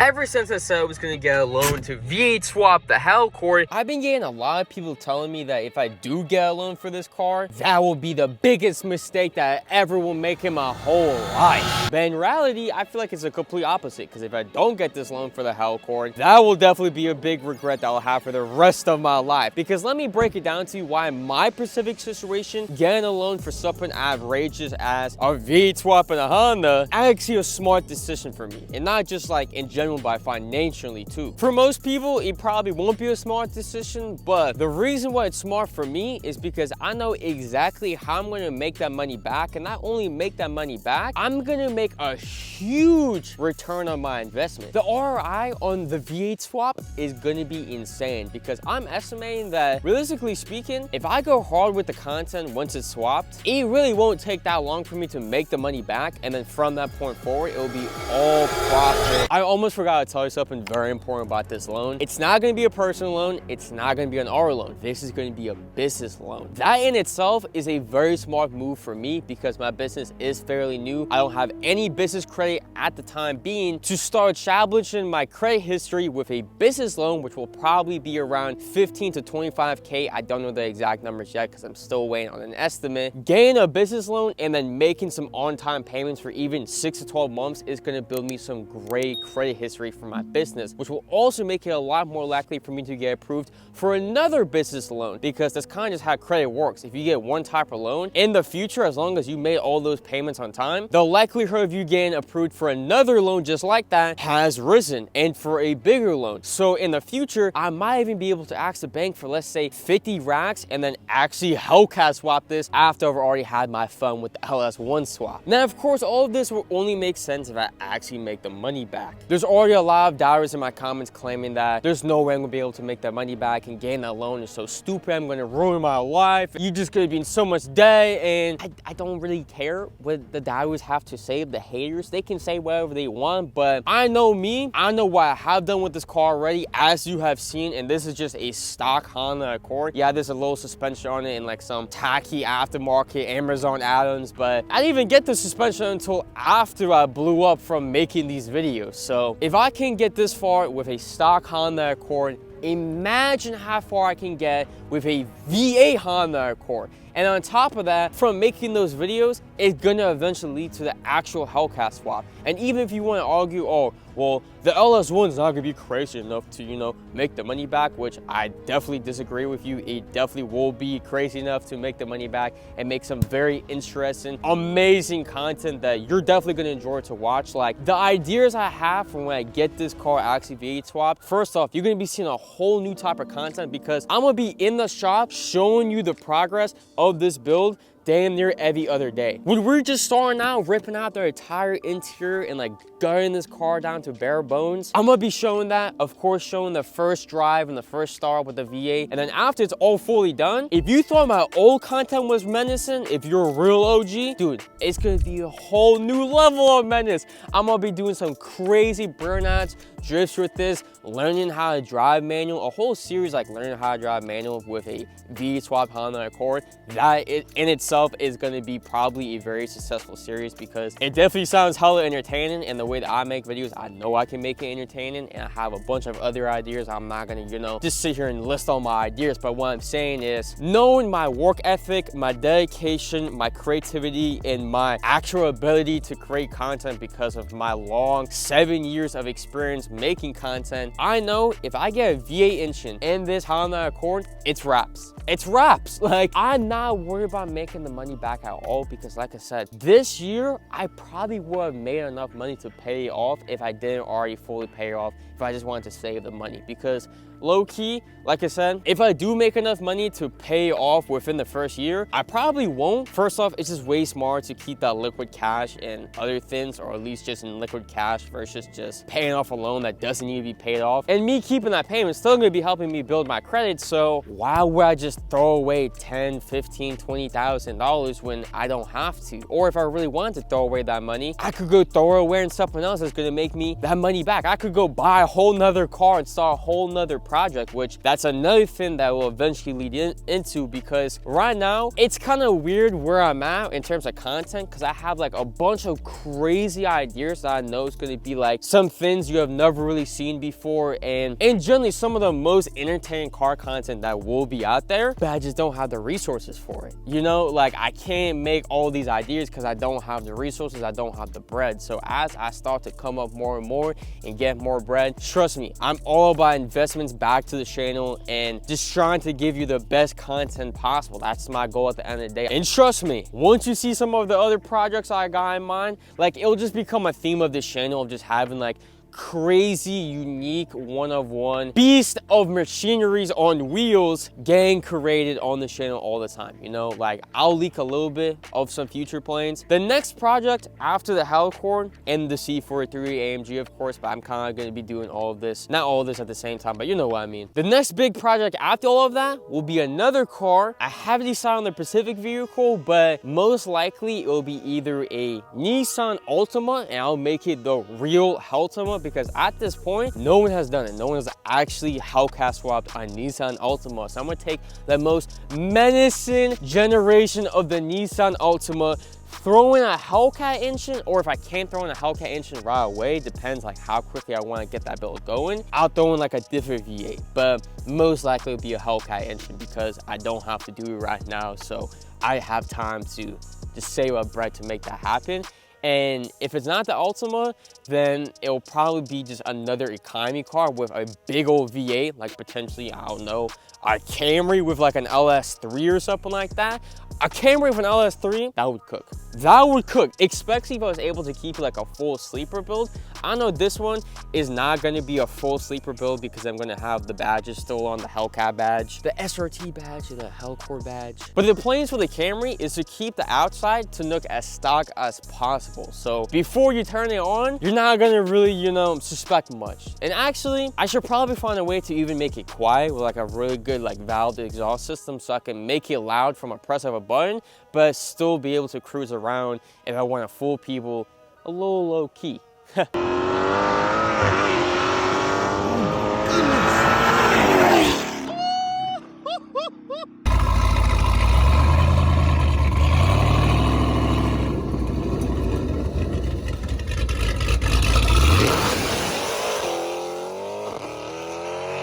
Ever since I said I was gonna get a loan to V8 swap the Hellcord, I've been getting a lot of people telling me that if I do get a loan for this car, that will be the biggest mistake that I ever will make in my whole life. But in reality, I feel like it's a complete opposite, because if I don't get this loan for the Hellcord, that will definitely be a big regret that I'll have for the rest of my life. Because let me break it down to you why in my specific situation, getting a loan for something outrageous as a V8 swap and a Honda, actually a smart decision for me. And not just like in general, but financially too. For most people, it probably won't be a smart decision, but the reason why it's smart for me is because I know exactly how I'm gonna make that money back, and not only make that money back, I'm gonna make a huge return on my investment. The ROI on the V8 swap is gonna be insane, because I'm estimating that, realistically speaking, if I go hard with the content once it's swapped, it really won't take that long for me to make the money back, and then from that point forward, it will be all profit. I almost forgot to tell you something very important about this loan. It's not going to be a personal loan. It's not going to be an auto loan. This is going to be a business loan. That in itself is a very smart move for me, because my business is fairly new. I don't have any business credit at the time being to start establishing my credit history with a business loan, which will probably be around 15 to 25K. I don't know the exact numbers yet because I'm still waiting on an estimate. Getting a business loan and then making some on-time payments for even 6 to 12 months is going to build me some great credit history for my business, which will also make it a lot more likely for me to get approved for another business loan, because that's kind of just how credit works. If you get one type of loan, in the future, as long as you made all those payments on time, the likelihood of you getting approved for another loan just like that has risen, and for a bigger loan. So in the future, I might even be able to ask the bank for, let's say, 50 racks and then actually Hellcat swap this after I've already had my fun with the LS1 swap. Now, of course, all of this will only make sense if I actually make the money back. There's already a lot of doubters in my comments claiming that there's no way I'm gonna be able to make that money back, and getting that loan is so stupid, I'm gonna ruin my life, you're just gonna be in so much debt. And I don't really care what the doubters have to say. The haters, they can say whatever they want, but I know me, I know what I have done with this car already, as you have seen. And this is just a stock Honda Accord. Yeah, there's a little suspension on it and like some tacky aftermarket Amazon add-ons, but I didn't even get the suspension until after I blew up from making these videos. So if I can get this far with a stock Honda Accord, imagine how far I can get with a V8 Honda Accord. And on top of that, from making those videos, it's gonna eventually lead to the actual Hellcat swap. And even if you want to argue, oh, well, the LS1's not gonna be crazy enough to, you know, make the money back, which I definitely disagree with you. It definitely will be crazy enough to make the money back and make some very interesting, amazing content that you're definitely gonna enjoy to watch. Like the ideas I have from when I get this car actually V8 swap, first off, you're gonna be seeing a whole new type of content, because I'm gonna be in the shop showing you the progress of this build damn near every other day. When we're just starting out, ripping out the entire interior and like gutting this car down to bare bones, I'm gonna be showing that, of course, showing the first drive and the first start with the V8. And then after it's all fully done, if you thought my old content was menacing, if you're a real OG, dude, it's gonna be a whole new level of menace. I'm gonna be doing some crazy burnouts, drifts with this, learning how to drive manual, a whole series like learning how to drive manual with a V8 swap Honda Accord. That in itself is going to be probably a very successful series, because it definitely sounds hella entertaining, and the way that I make videos, I know I can make it entertaining, and I have a bunch of other ideas. I'm not going to, you know, just sit here and list all my ideas, but what I'm saying is, knowing my work ethic, my dedication, my creativity, and my actual ability to create content because of my long 7 years of experience making content, I know if I get a V8 engine in this Honda Accord, it's wraps. It's wraps. Like, I'm not worried about making the money back at all, because like I said, this year I probably would have made enough money to pay off if I didn't already fully pay off, if I just wanted to save the money. Because low-key, like I said, if I do make enough money to pay off within the first year, I probably won't. First off, it's just way smarter to keep that liquid cash and other things, or at least just in liquid cash, versus just paying off a loan that doesn't need to be paid off. And me keeping that payment is still going to be helping me build my credit. So why would I just throw away 10, 15, 20,000 $1,000 when I don't have to. Or if I really wanted to throw away that money, I could go throw it away in something else that's gonna make me that money back. I could go buy a whole nother car and start a whole nother project, which that's another thing that will eventually lead into, because right now it's kind of weird where I'm at in terms of content, because I have like a bunch of crazy ideas that I know is gonna be like some things you have never really seen before, and generally some of the most entertaining car content that will be out there, but I just don't have the resources for it. You know, like I can't make all these ideas because I don't have the resources, I don't have the bread. So as I start to come up more and more and get more bread, trust me, I'm all about investments back to the channel and just trying to give you the best content possible. That's my goal at the end of the day. And trust me, once you see some of the other projects I got in mind, like it'll just become a theme of this channel of just having like crazy, unique, one-of-one beast of machineries on wheels gang created on the channel all the time. You know, like I'll leak a little bit of some future planes. The next project after the Hellcord and the C43 AMG, of course, but I'm kind of going to be doing all of this, not all of this at the same time, but you know what I mean. The next big project after all of that will be another car. I haven't decided on the specific vehicle, but most likely it will be either a Nissan Altima, and I'll make it the real Altima, because at this point, no one has done it. No one has actually Hellcat swapped a Nissan Altima. So I'm gonna take the most menacing generation of the Nissan Altima, throw in a Hellcat engine, or if I can't throw in a Hellcat engine right away, depends like how quickly I want to get that build going, I'll throw in like a different V8, but most likely it'll be a Hellcat engine because I don't have to do it right now. So I have time to just save up bread to make that happen. And if it's not the Altima, then it'll probably be just another economy car with a big old V8, like potentially, I don't know, a Camry with like an LS3 or something like that. A Camry with an LS3, that would cook. That would cook, especially if I was able to keep like a full sleeper build. I know this one is not gonna be a full sleeper build because I'm gonna have the badges still on, the Hellcat badge, the SRT badge, and the Hellcord badge. But the plans for the Camry is to keep the outside to look as stock as possible. So before you turn it on, you're not gonna really, you know, suspect much. And actually, I should probably find a way to even make it quiet with like a really good like valved exhaust system so I can make it loud from a press of a button, but still be able to cruise around if I want to fool people a little low key.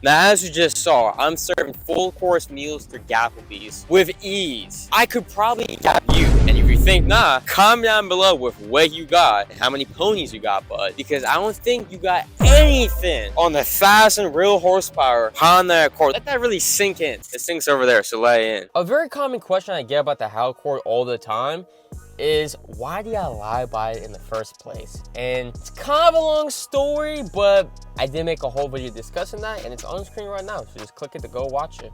Now, as you just saw, I'm serving full course meals through Applebee's with ease. I could probably gap you, and if you think nah, comment down below with what you got and how many ponies you got, bud, because I don't think you got anything on the fast and real horsepower Honda Accord. Let that really sink in. It sinks over there, so lay in. A very common question I get about the Hellcord all the time is, why do I lie about it in the first place? And it's kind of a long story, but I did make a whole video discussing that, and it's on screen right now, so just click it to go watch it.